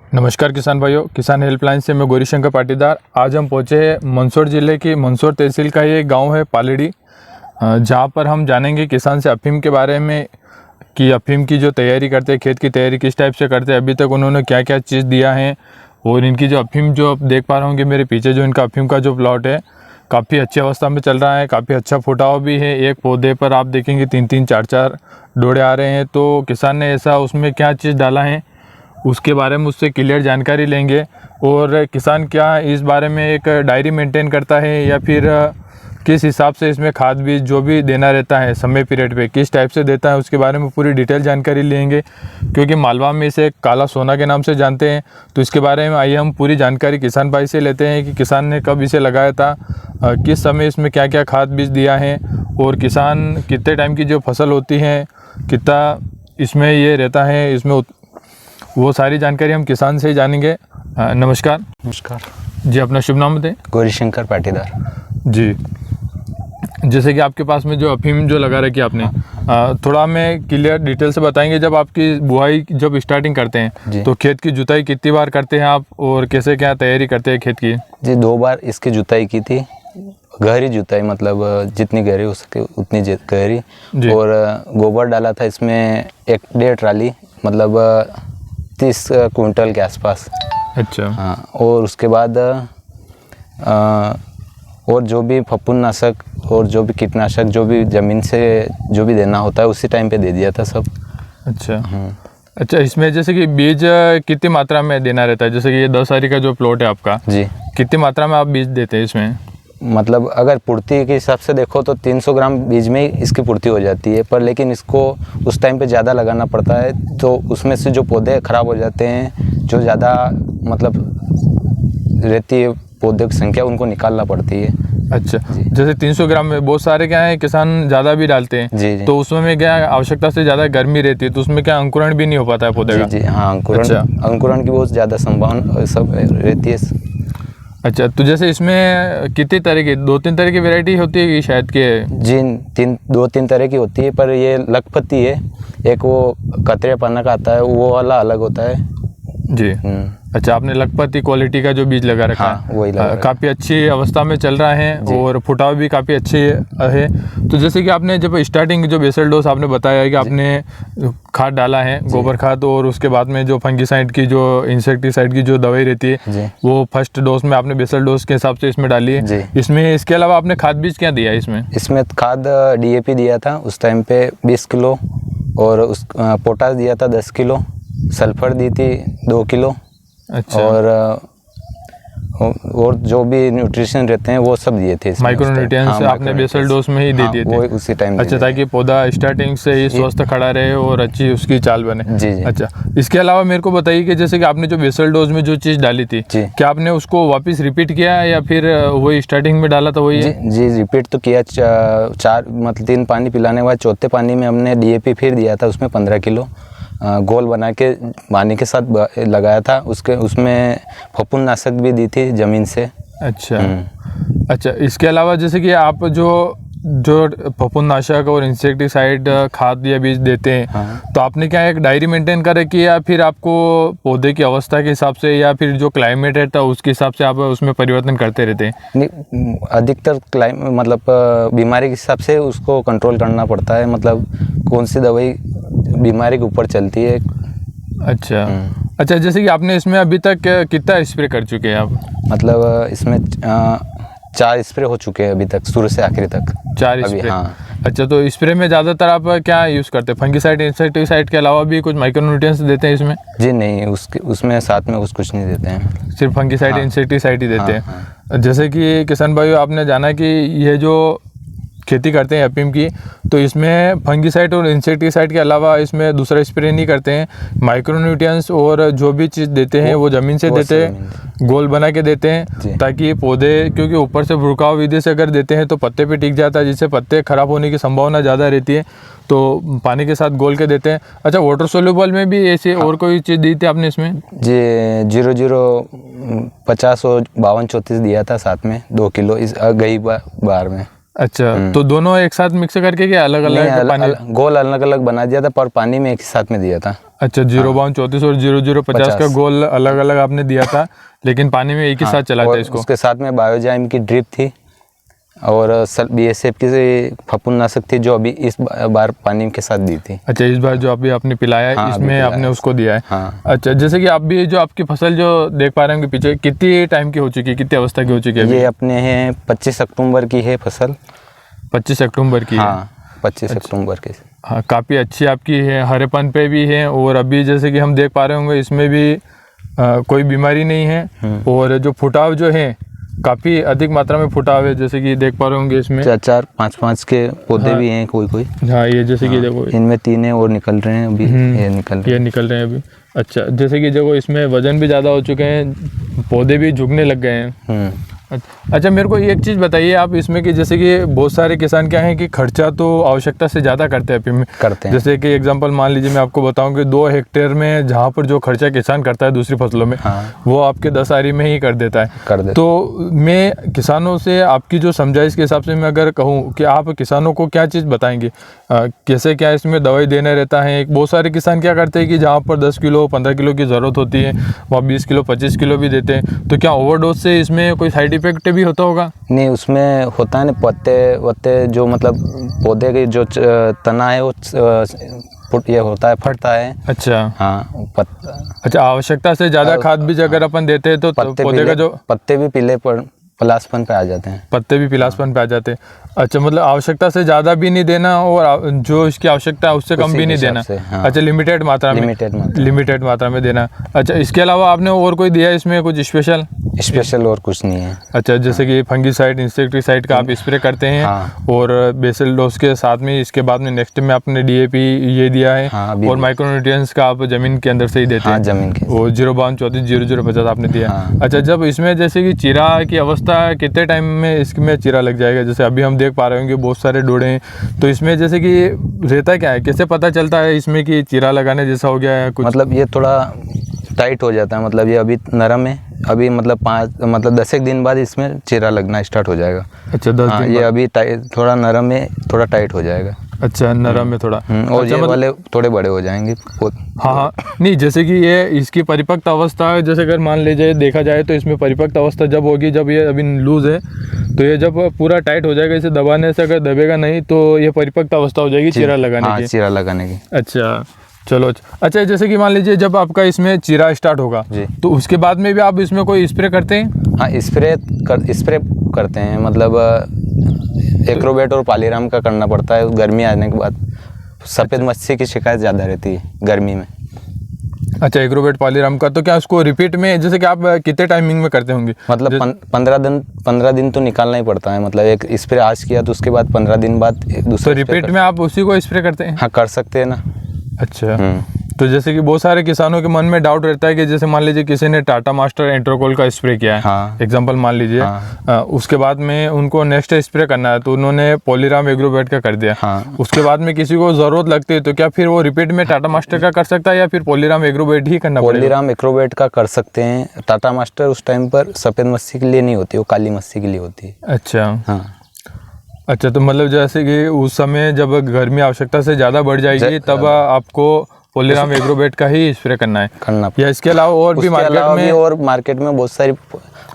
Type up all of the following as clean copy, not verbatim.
नमस्कार किसान भाइयों, किसान हेल्पलाइन से मैं गौरीशंकर पाटीदार। आज हम पहुंचे हैं मंदसौर जिले की मंदसौर तहसील का ये गांव है पालेड़ी, जहां पर हम जानेंगे किसान से अफीम के बारे में कि अफीम की जो तैयारी करते हैं, खेत की तैयारी किस टाइप से करते हैं, अभी तक उन्होंने क्या क्या चीज़ दिया है। और इनकी जो अफीम जो आप देख पा रहे होंगे मेरे पीछे, जो इनका अफीम का जो प्लॉट है काफ़ी अच्छी अवस्था में चल रहा है, काफ़ी अच्छा फूटा हुआ भी है। एक पौधे पर आप देखेंगे 3-3, 4-4 डोड़े आ रहे हैं। तो किसान ने ऐसा उसमें क्या चीज़ डाला है उसके बारे में उससे क्लियर जानकारी लेंगे। और किसान क्या इस बारे में एक डायरी मेंटेन करता है या फिर किस हिसाब से इसमें खाद बीज जो भी देना रहता है समय पीरियड पे किस टाइप से देता है, उसके बारे में पूरी डिटेल जानकारी लेंगे। क्योंकि मालवा में इसे काला सोना के नाम से जानते हैं। तो इसके बारे में आइए हम पूरी जानकारी किसान भाई से लेते हैं कि किसान ने कब इसे लगाया था, किस समय इसमें क्या क्या खाद बीज दिया है, और किसान कितने टाइम की जो फसल होती है कितना इसमें ये रहता है, इसमें वो सारी जानकारी हम किसान से ही जानेंगे। नमस्कार। नमस्कार जी, अपना शुभ नाम बताएं। गौरीशंकर पाटीदार जी, जैसे कि आपके पास में जो अफीम जो लगा रखी आपने, थोड़ा हमें क्लियर डिटेल से बताएंगे। जब आपकी बुआई जब स्टार्टिंग करते हैं तो खेत की जुताई कितनी बार करते हैं आप, और कैसे क्या तैयारी करते हैं खेत की? जी, 2 बार इसकी जुताई की थी। गहरी जुताई, मतलब जितनी गहरी हो सके उतनी गहरी। और गोबर डाला था इसमें 1-1.5 ट्राली, मतलब 30 कुंटल के आसपास। अच्छा। हाँ, और उसके बाद और जो भी फफूंदनाशक और जो भी कीटनाशक जो भी ज़मीन से जो भी देना होता है उसी टाइम पे दे दिया था सब। अच्छा। अच्छा, इसमें जैसे कि बीज कितनी मात्रा में देना रहता है? जैसे कि ये 10 आरी का जो प्लॉट है आपका, जी, कितनी मात्रा में आप बीज देते हैं इसमें? मतलब अगर पूर्ति के हिसाब से देखो तो 300 ग्राम बीज में ही इसकी पूर्ति हो जाती है, पर लेकिन इसको उस टाइम पे ज़्यादा लगाना पड़ता है, तो उसमें से जो पौधे ख़राब हो जाते हैं, जो ज़्यादा मतलब रहती है पौधे की संख्या, उनको निकालना पड़ती है। अच्छा, जैसे 300 ग्राम में बहुत सारे क्या है किसान ज़्यादा भी डालते हैं। जी। तो उसमें क्या आवश्यकता से ज़्यादा गर्मी रहती है, तो उसमें क्या अंकुरण भी नहीं हो पाता है पौधे का? जी, हाँ, अंकुरण की बहुत ज़्यादा संभावना सब रहती है। अच्छा, तो जैसे इसमें कितनी तरह की 2-3 तरह की वैरायटी होती है शायद के? जी, 2-3 तरह की होती है, पर ये लखपति है। एक वो कतरे पन्ना का आता है, वो वाला अलग होता है। जी। अच्छा, आपने लखपति क्वालिटी का जो बीज लगा रखा है? हाँ, वही लगा। काफ़ी अच्छी अवस्था में चल रहा है और फुटाव भी काफ़ी अच्छे है। तो जैसे कि आपने जब स्टार्टिंग जो बेसल डोज आपने बताया है कि आपने खाद डाला है, गोबर खाद, और उसके बाद में जो फंगीसाइड की जो इंसेक्टिसाइड की जो दवाई रहती है वो फर्स्ट डोज में आपने बेसल डोज के हिसाब से इसमें डाली है। इसमें इसके अलावा आपने खाद बीज क्या दिया है इसमें? इसमें खाद DAP दिया था उस टाइम पे 20 किलो, और उस पोटास दिया था 10 किलो, सल्फर दी थी 2 किलो। अच्छा। और जो भी न्यूट्रिशन रहते हैं वो सब दिए थे। माइक्रो न्यूट्रिएंट्स आपने बेसल डोज में ही दे दिए थे? वो उसी टाइम। अच्छा, ताकि पौधा स्टार्टिंग से ही स्वस्थ खड़ा रहे और अच्छी उसकी चाल बने। जी। अच्छा, इसके अलावा मेरे को बताइए कि जैसे कि आपने जो बेसल डोज में जो चीज़ डाली थी, क्या आपने उसको वापस रिपीट किया या फिर वही स्टार्टिंग में डाला था वही? जी, रिपीट तो किया। 4 3 पानी पिलाने के बाद चौथे पानी में हमने DAP फिर दिया था, उसमें 15 किलो गोल बना के पानी के साथ लगाया था। उसमें फफूंदनाशक भी दी थी ज़मीन से। अच्छा। अच्छा, इसके अलावा जैसे कि आप जो फफूंदनाशक और इंसेक्टिसाइड खाद या बीज देते हैं, तो आपने क्या एक डायरी मेंटेन कर रखी है या फिर आपको पौधे की अवस्था के हिसाब से या फिर जो क्लाइमेट है तो उसके हिसाब से आप उसमें परिवर्तन करते रहते हैं? अधिकतर मतलब बीमारी के हिसाब से उसको कंट्रोल करना पड़ता है, मतलब कौन सी दवाई बीमारी के ऊपर चलती है। अच्छा। अच्छा, जैसे कि आपने इसमें अभी तक कितना स्प्रे कर चुके हैं आप? मतलब इसमें 4 स्प्रे हो चुके हैं अभी तक, शुरू से आखिरी तक 4 स्प्रे। हाँ। अच्छा, तो स्प्रे में ज़्यादातर आप क्या यूज़ करते हैं? फंगीसाइड इंसेक्टिसाइड के अलावा भी कुछ माइक्रोन्यूट्रिएंट्स देते हैं इसमें? जी नहीं, उसमें साथ में कुछ नहीं देते हैं, सिर्फ फंगीसाइड इंसेक्टिसाइड ही देते हैं। जैसे कि किसान भाइयों, आपने जाना कि ये जो खेती करते हैं अफीम की, तो इसमें फंगीसाइड और इंसेक्टिसाइड के अलावा इसमें दूसरा स्प्रे नहीं करते हैं। माइक्रोन्यूट्रिएंट्स और जो भी चीज़ देते हैं वो ज़मीन से देते हैं, गोल बना के देते हैं, ताकि पौधे, क्योंकि ऊपर से भुड़काव विधि से अगर देते हैं तो पत्ते पे टिक जाता है, जिससे पत्ते खराब होने की संभावना ज़्यादा रहती है, तो पानी के साथ गोल के देते हैं। अच्छा, वाटर सोल्यूबल में भी ऐसे और कोई चीज़ दी थी आपने इसमें? जी, 00 50 और 52 34 दिया था साथ में 2 किलो इस गई बार में। अच्छा, तो दोनों एक साथ मिक्स करके क्या अलग अलग पानी? गोल अलग अलग बना दिया था, पर पानी में एक ही साथ में दिया था। अच्छा, 0-34 और 0050 का गोल अलग अलग आपने दिया था, लेकिन पानी में एक ही साथ चलाया था इसको। उसके साथ में बायोजाइम की ड्रिप थी और BSF की फफूंदनाशक थी, जो अभी इस बार पानी के साथ दी थी। अच्छा, इस बार जो अभी आपने पिलाया है, इसमें आपने उसको दिया है। हाँ। अच्छा, जैसे कि आप भी जो आपकी फसल जो देख पा रहे हैं पीछे, कितनी टाइम की हो चुकी है, कितनी अवस्था की हो चुकी है? ये अपने हैं 25 अक्टूबर की है फसल। 25 अक्टूबर की? हाँ, 25 अक्टूबर की। हाँ, काफ़ी अच्छी आपकी है, हरेपन पे भी है, और अभी जैसे कि हम देख पा रहे होंगे इसमें भी कोई बीमारी नहीं है, और जो फुटाव जो है काफ़ी अधिक मात्रा में फुटाव है, जैसे कि देख पा रहे होंगे इसमें 4-4, 5-5 के पौधे भी हैं कोई। हाँ, ये जैसे कि देखो इनमें 3 और निकल रहे हैं अभी। ये निकल रहे हैं अभी। अच्छा, जैसे कि देखो इसमें वजन भी ज़्यादा हो चुके हैं, पौधे भी झुकने लग गए हैं। अच्छा, मेरे को एक चीज़ बताइए आप इसमें कि जैसे कि बहुत सारे किसान क्या हैं कि खर्चा तो आवश्यकता से ज़्यादा करते हैं। जैसे कि एग्जांपल मान लीजिए, मैं आपको बताऊं कि 2 हेक्टेयर में जहां पर जो खर्चा किसान करता है दूसरी फसलों में, वो आपके 10 आरी में ही कर देता है। तो मैं किसानों से आपकी जो समझाइश के हिसाब से मैं अगर कहूँ कि आप किसानों को क्या चीज़ बताएंगे, कैसे क्या इसमें दवाई देना रहता है? बहुत सारे किसान क्या करते हैं कि जहाँ पर 10 किलो 15 किलो की ज़रूरत होती है, वहाँ 20 किलो 25 किलो भी देते हैं। तो क्या ओवरडोज से इसमें कोई साइड इफेक्ट भी होता होगा? नहीं, उसमें होता है ना, पत्ते जो मतलब पौधे के जो तना है वो ये होता है, फटता है। अच्छा, हाँ। अच्छा, आवश्यकता से ज़्यादा खाद बीज अगर अपन देते हैं तो पौधे का जो पत्ते भी पीले पलासपन पे आ जाते हैं। पत्ते भी पीलासपन पे आ जाते हैं। अच्छा, मतलब आवश्यकता से ज़्यादा भी नहीं देना और जो इसकी आवश्यकता है उससे कम भी नहीं देना। हाँ। अच्छा, लिमिटेड मात्रा में देना। अच्छा, इसके अलावा आपने और कोई दिया है इसमें कुछ स्पेशल? और कुछ नहीं है। अच्छा, जैसे कि फंगीसाइड, इंसेक्टिसाइड का आप स्प्रे करते हैं। और बेसल डोज के साथ में इसके बाद में नेक्स्ट में आपने DAP ये दिया है। और माइक्रोन्यूट्रिएंट्स का आप जमीन के अंदर से ही देते हैं। जमीन के। वो 0-32 0050 आपने दिया। अच्छा, जब इसमें जैसे कि चीरा की अवस्था कितने टाइम में इसमें चीरा लग जाएगा? जैसे अभी हम देख पा रहे होंगे बहुत सारे डोड़े हैं, तो इसमें जैसे कि रहता क्या है, कैसे पता चलता है इसमें कि चीरा लगाने जैसा हो गया है कुछ? मतलब ये थोड़ा टाइट हो जाता है, मतलब ये अभी नरम है, अभी मतलब 10 एक दिन बाद इसमें चीरा लगना स्टार्ट हो जाएगा। अच्छा, 10 दिन ये अभी थोड़ा नरम है, थोड़ा टाइट हो जाएगा। अच्छा, नरम में थोड़ा। और अच्छा, ये वाले थोड़े बड़े हो जाएंगे। हाँ, नहीं, जैसे कि ये इसकी परिपक्व अवस्था है, जैसे अगर मान लीजिए देखा जाए तो इसमें परिपक्व अवस्था जब होगी, जब ये अभी लूज है, तो ये जब पूरा टाइट हो जाएगा, इसे दबाने से अगर दबेगा नहीं तो ये परिपक्व अवस्था हो जाएगी चीरा लगाने की। अच्छा, चलो। अच्छा, जैसे कि मान लीजिए जब आपका इसमें चीरा स्टार्ट होगा तो उसके बाद में भी आप इसमें कोई स्प्रे करते हैं? हाँ, स्प्रे करते हैं, मतलब एक्रोबेट और पालीराम का करना पड़ता है गर्मी आने के बाद। सफ़ेद मच्छी की शिकायत ज़्यादा रहती है गर्मी में। अच्छा, एक्रोबेट पालीराम का, तो क्या उसको रिपीट में जैसे कि आप कितने टाइमिंग में करते होंगे? मतलब 15 दिन तो निकालना ही पड़ता है, मतलब एक स्प्रे आज किया तो उसके बाद 15 दिन बाद दूसरा। तो रिपीट में आप उसी को स्प्रे करते हैं? हाँ, कर सकते हैं ना। अच्छा, तो जैसे कि बहुत सारे किसानों के मन में डाउट रहता है कि जैसे मान लीजिए किसी ने टाटा मास्टर एंट्रोकोल का स्प्रे किया है, एग्जांपल मान लीजिए, उसके बाद में उनको नेक्स्ट स्प्रे करना है तो उन्होंने पॉलीराम एग्रोबेट का कर दिया। उसके बाद में किसी को ज़रूरत लगती है तो क्या फिर वो रिपीट में टाटा मास्टर का कर सकता है या फिर पॉलीराम एग्रोबेट ही करना पड़ेगा? पॉलीराम एग्रोबेट का कर सकते हैं। टाटा मास्टर उस टाइम पर सफ़ेद मच्छी के लिए नहीं होती, वो काली मच्छी के लिए होती है। अच्छा, हाँ। अच्छा, तो मतलब जैसे कि उस समय जब गर्मी आवश्यकता से ज़्यादा बढ़ जाएगी तब आपको पॉलीराम एग्रोबेट का ही स्प्रे करना है या इसके अलावा और भी मार्केट में बहुत सारी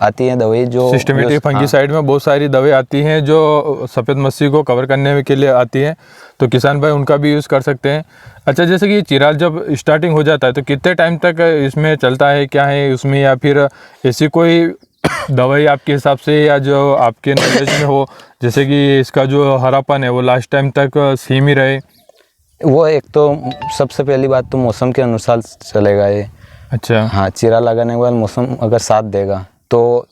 आती हैं दवाई, जो सिस्टमेटिक फंगीसाइड में बहुत सारी दवाई आती हैं जो सफ़ेद मच्छी को कवर करने के लिए आती हैं, तो किसान भाई उनका भी यूज़ कर सकते हैं। अच्छा, जैसे कि चीरा जब स्टार्टिंग हो जाता है तो कितने टाइम तक इसमें चलता है, क्या है उसमें, या फिर ऐसी कोई दवाई आपके हिसाब से या जो आपके नॉलेज में हो, जैसे कि इसका जो हरापन है वो लास्ट टाइम तक सेम ही रहे? वो एक तो सबसे पहली बात तो मौसम के अनुसार चलेगा ये। अच्छा, हाँ, चीरा लगाने के बाद मौसम अगर साथ देगा तो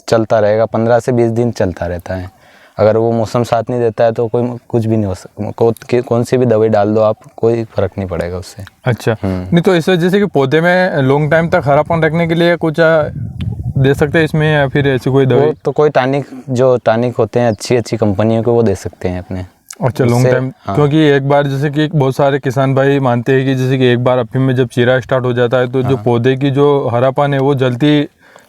चलता रहेगा, 15 से 20 दिन चलता रहता है। अगर वो मौसम साथ नहीं देता है तो कोई कुछ भी नहीं हो सकता, कौन सी भी दवाई डाल दो आप, कोई फर्क नहीं पड़ेगा उससे। अच्छा, नहीं तो इसे जैसे कि पौधे में लॉन्ग टाइम तक हरापन रखने के लिए कुछ दे सकते हैं इसमें या फिर ऐसी कोई दवाई? तो कोई टॉनिक होते हैं अच्छी कंपनियों के, वो दे सकते हैं अपने। अच्छा, लॉन्ग टाइम। हाँ। क्योंकि एक बार जैसे कि बहुत सारे किसान भाई मानते हैं कि जैसे कि एक बार अफीम में जब चीरा स्टार्ट हो जाता है तो जो पौधे की जो हरापन है वो जल्दी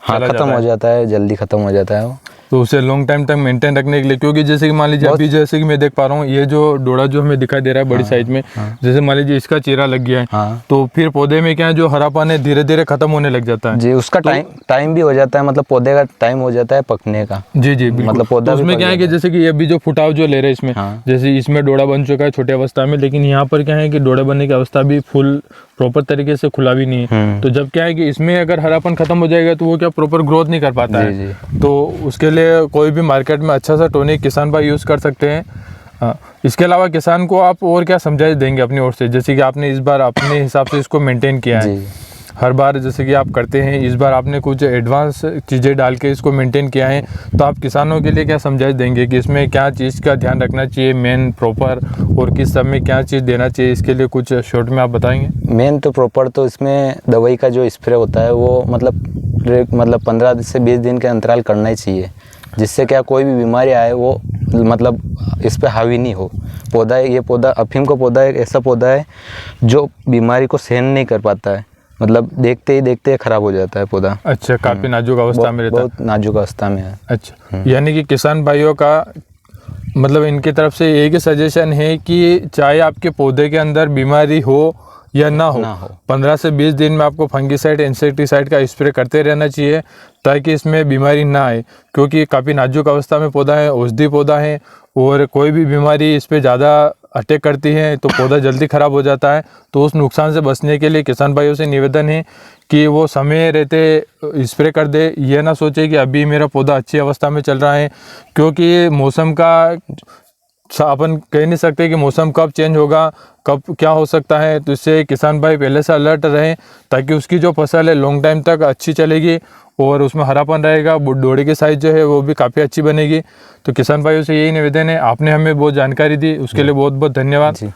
खत्म हो जाता है, जल्दी ख़त्म हो जाता है वो। तो उसे लॉन्ग टाइम तक मेंटेन रखने के लिए, क्योंकि जैसे कि मान लीजिए अभी जैसे कि मैं देख पा रहा हूँ ये जो डोड़ा जो हमें दिखाई दे रहा है बड़ी साइज में, जैसे मान लीजिए इसका चेहरा लग गया है, तो फिर पौधे में क्या है जो हरापन है धीरे धीरे खत्म होने लग जाता है। जी, उसका टाइम भी हो जाता है, मतलब पौधे का टाइम हो जाता है पकने का। जी जी, मतलब पौधा उसमें क्या है कि जैसे कि अभी जो फुटाव जो ले रहे हैं इसमें, जैसे इसमें डोड़ा बन चुका है छोटी अवस्था में, लेकिन यहाँ पर क्या है कि डोड़ा बनने की अवस्था भी फुल प्रॉपर तरीके से खुला भी नहीं है। तो जब क्या है कि इसमें अगर हरापन खत्म हो जाएगा तो वो क्या प्रॉपर ग्रोथ नहीं कर पाता है। तो उसके लिए कोई भी मार्केट में अच्छा सा टॉनिक किसान भाई यूज़ कर सकते हैं। इसके अलावा किसान को आप और क्या समझाइश देंगे अपनी ओर से, जैसे कि आपने इस बार अपने हिसाब से इसको मेंटेन किया है, हर बार जैसे कि आप करते हैं, इस बार आपने कुछ एडवांस चीज़ें डाल के इसको मेंटेन किया है, तो आप किसानों के लिए क्या समझाइश देंगे कि इसमें क्या चीज़ का ध्यान रखना चाहिए मेन प्रॉपर, और किस समय क्या चीज़ देना चाहिए, इसके लिए कुछ शॉर्ट में आप बताएंगे? मेन तो प्रॉपर तो इसमें दवाई का जो स्प्रे होता है वो मतलब 15 से 20 दिन के अंतराल करना ही चाहिए, जिससे क्या कोई भी बीमारी आए वो मतलब इस पे हावी नहीं हो। पौधा ये पौधा अफीम का पौधा एक ऐसा पौधा है जो बीमारी को सहन नहीं कर पाता है, मतलब देखते ही खराब हो जाता है पौधा। अच्छा, काफ़ी नाजुक अवस्था में रहता है। बहुत नाजुक अवस्था में है। अच्छा, यानी कि किसान भाइयों का मतलब इनकी तरफ से एक ही सजेशन है कि चाहे आपके पौधे के अंदर बीमारी हो या ना हो, 15 से 20 दिन में आपको फंगीसाइड इंसेक्टिसाइड का स्प्रे करते रहना चाहिए, ताकि इसमें बीमारी ना आए, क्योंकि काफ़ी नाजुक अवस्था में पौधा है, औषधि पौधा है, और कोई भी बीमारी इस पर ज़्यादा अटैक करती है तो पौधा जल्दी ख़राब हो जाता है। तो उस नुकसान से बचने के लिए किसान भाइयों से निवेदन है कि वो समय रहते स्प्रे कर दे, ये ना सोचे कि अभी मेरा पौधा अच्छी अवस्था में चल रहा है, क्योंकि मौसम का अपन कह नहीं सकते कि मौसम कब चेंज होगा, कब क्या हो सकता है। तो इससे किसान भाई पहले से अलर्ट रहें, ताकि उसकी जो फसल है लॉन्ग टाइम तक अच्छी चलेगी और उसमें हरापन रहेगा, डोड़े की साइज़ जो है वो भी काफ़ी अच्छी बनेगी। तो किसान भाइयों से यही निवेदन है, आपने हमें बहुत जानकारी दी, उसके लिए बहुत बहुत धन्यवाद।